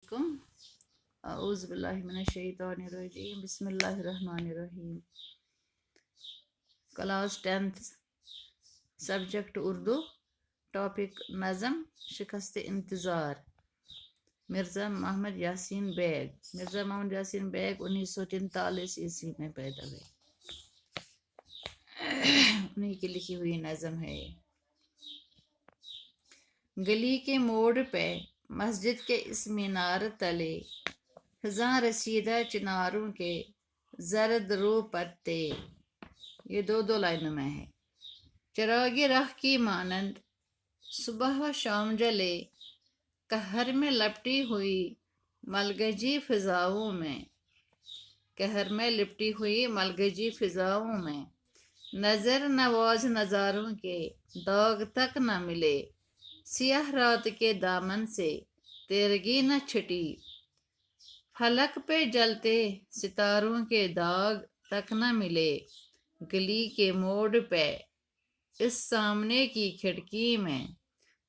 अलैकुम। औज़ु बिल्लाहि मिनश्शैतानिर्रजीम। बिस्मिल्लाहिर्रहमानिर्रहीम। Class 10th, subject Urdu, topic नज़म, शिकस्त इंतज़ार। मिर्ज़ा मोहम्मद यासीन बेग। मिर्ज़ा मोहम्मद यासीन बेग 1943 ईस्वी में पैदा हुए। उन्हीं की लिखी हुई नज़म है ये। गली के मोड़ पे मस्जिद के इस मीनार तले खज़ां रसीदा चिनारों के जर्द रो पत्ते। ये दो लाइनों में है। चिरागे राह की मानंद सुबह व शाम जले, कहर में लपटी हुई मलगजी फिजाओं में। कहर में लिपटी हुई मलगजी फिजाओं में नजर नवाज नजारों के दाग तक न मिले। सियाह रात के दामन से तेरगी न छिटी, फलक पे जलते सितारों के दाग तक न मिले। गली के मोड़ पे इस सामने की खिड़की में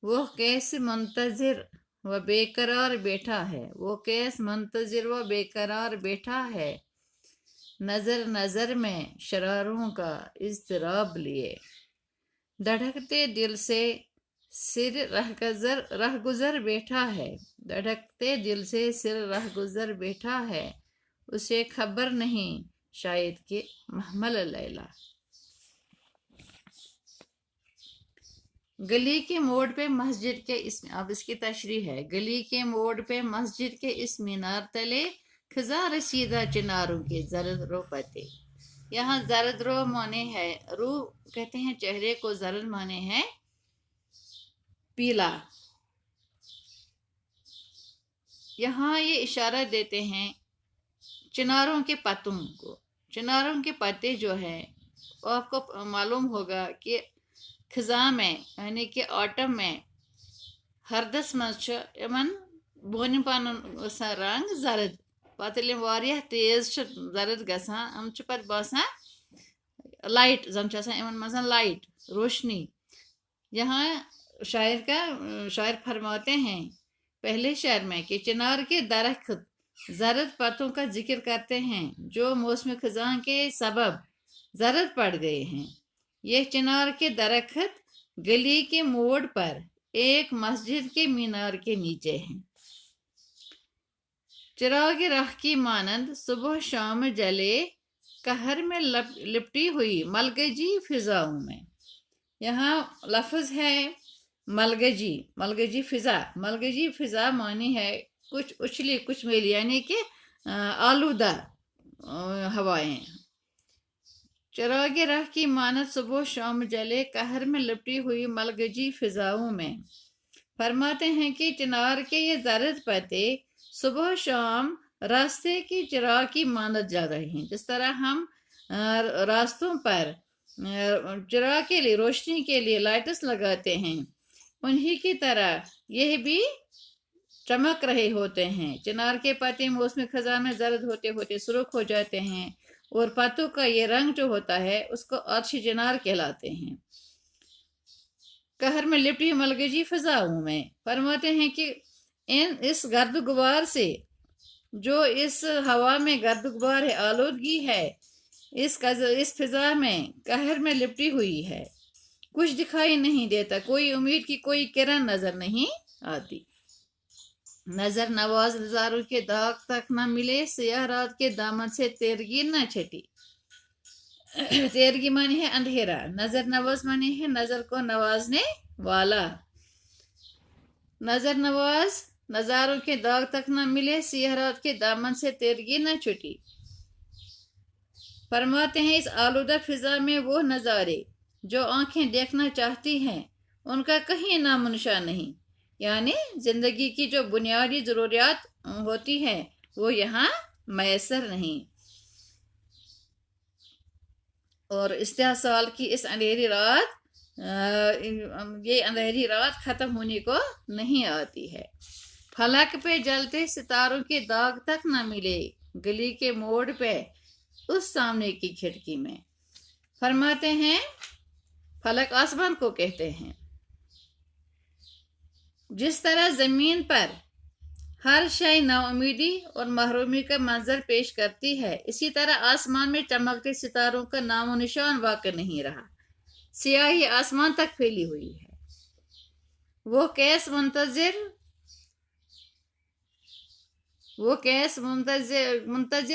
वो कैसे मुंतजिर व बेकरार बैठा है। वो कैसे मुंतजिर व बेकरार बैठा है, नजर नजर में शरारों का इज़्तिराब लिए। धड़कते दिल से सिर रहगुजर बैठा है। धड़कते दिल से सिर रहगुजर बैठा है, उसे खबर नहीं शायद कि महमल लैला। गली के मोड़ पे मस्जिद के इस, अब इसकी तशरीह है। गली के मोड़ पे मस्जिद के इस मीनार तले खज़ां रसीदा चिनारों के जर्द रो पत्ते। यहाँ जर्द रो माने है, रू कहते हैं चेहरे को, जर्द माने है पीला। यहाँ ये इशारा देते हैं चिनारों के पत्तों को। चिनारों के पत्ते जो है वो आपको मालूम होगा कि खिज़ां में यानी कि ऑटम में हरदस मज बोन पन रंग जर्द पतल वारिया तेज जर्द गसान हम पत बसान लाइट जन इमन लाइट रोशनी। यहाँ शायर फरमाते हैं पहले शेर में कि चिनार के दरख्त जर्द पत्तों का जिक्र करते हैं जो मौसम खिज़ां के सबब जर्द पड़ गए हैं। यह चिनार के दरख्त गली के मोड़ पर एक मस्जिद के मीनार के नीचे हैं। चिराग राह की मानंद सुबह शाम जले, कहर में लिपटी हुई मलगजी फिजाओं में। यहाँ लफ्ज़ है मलगजी। मलगजी फिजा, मलगजी फिजा मानी है कुछ उछली कुछ मेली, यानी कि आलूदा हवाएं। चिरागे राह की मानत सुबह शाम जले, कहर में लिपटी हुई मलगजी फिजाओं में। फरमाते हैं कि चिनार के ये जर्द पत्ते सुबह शाम रास्ते की चिराग की मानत जा रहे हैं। जिस तरह हम रास्तों पर चिराग के लिए, रोशनी के लिए लाइट्स लगाते हैं, उन्हीं की तरह यह भी चमक रहे होते हैं। चिनार के पत्ते मौसम खज़ां में जर्द होते होते सुर्ख हो जाते हैं और पत्तों का ये रंग जो होता है उसको अर्श चिनार कहलाते हैं। कहर में लिपटी मलगजी फिजाओं में फरमाते हैं कि इस गर्द गुबार से, जो इस हवा में गर्द गुबार है, आलूदगी है, इस फिजा में कहर में लिपटी हुई है। कुछ दिखाई नहीं देता, कोई उम्मीद की कोई किरण नजर नहीं आती। नजर नवाज नजारों के दाग तक न मिले, सियाह रात के दामन से तेरगी न छटी। तेरगी मानी है अंधेरा, नजर नवाज मानी है नजर को नवाजने वाला। नजर नवाज नजारों के दाग तक न मिले, सियाह रात के दामन से तेरगी न छुटी। फरमाते हैं इस आलूदा फिजा में वो नज़ारे जो आंखें देखना चाहती हैं उनका कहीं नामो निशान नहीं। यानी जिंदगी की जो बुनियादी ज़रूरियात होती हैं वो यहाँ मैसर नहीं। और इस्तेसाल की इस अंधेरी रात, ये अंधेरी रात ख़त्म होने को नहीं आती है। फलक पे जलते सितारों के दाग तक न मिले, गली के मोड़ पे उस सामने की खिड़की में। फरमाते हैं फलक आसमान को कहते हैं। जिस तरह जमीन पर हर शय नाउमीदी और महरूमी का मंजर पेश करती है। इसी तरह आसमान में चमकते सितारों का नामो निशान वाक़ नहीं रहा, सियाही आसमान तक फैली हुई है। वो कैस मुंतजिर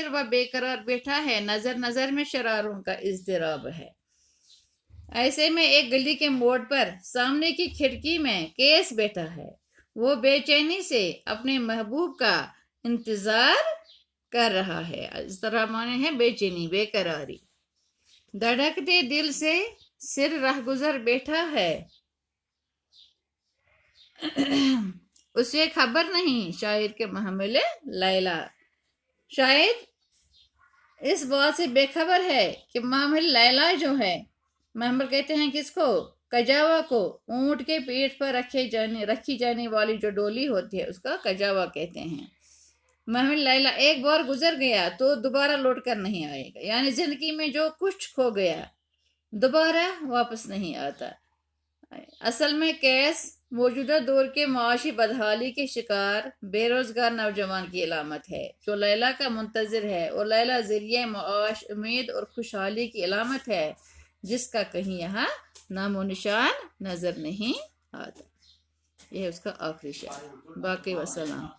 व बेकरार बैठा है, नजर नजर में शरारों का इज़्तिराब है। ऐसे में एक गली के मोड़ पर सामने की खिड़की में केस बैठा है, वो बेचैनी से अपने महबूब का इंतजार कर रहा है। इस तरह माने है बेचैनी, बेकरारी। धड़कते दिल से सिर रहगुजर बैठा है, उसे खबर नहीं शायर के महमिल लैला। शायद इस बात से बेखबर है कि महमिल लैला जो है, महमिल कहते हैं किसको? कजावा को। ऊंट के पीठ पर रखी जाने वाली जो डोली होती है उसका कजावा कहते हैं। महमिल लैला एक बार गुजर गया तो दोबारा लौट कर नहीं आएगा, यानी जिंदगी में जो कुछ खो गया दोबारा वापस नहीं आता। असल में कैस मौजूदा दौर के माशी बदहाली के शिकार बेरोजगार नौजवान की अलामत है, जो लैला का मुंतजिर है, और लैला ज़रिए माश, उम्मीद और खुशहाली की अलामत है, जिसका कहीं यहाँ नामो निशान नजर नहीं आता। यह उसका आखिरी शेर। बाकी वसलाम।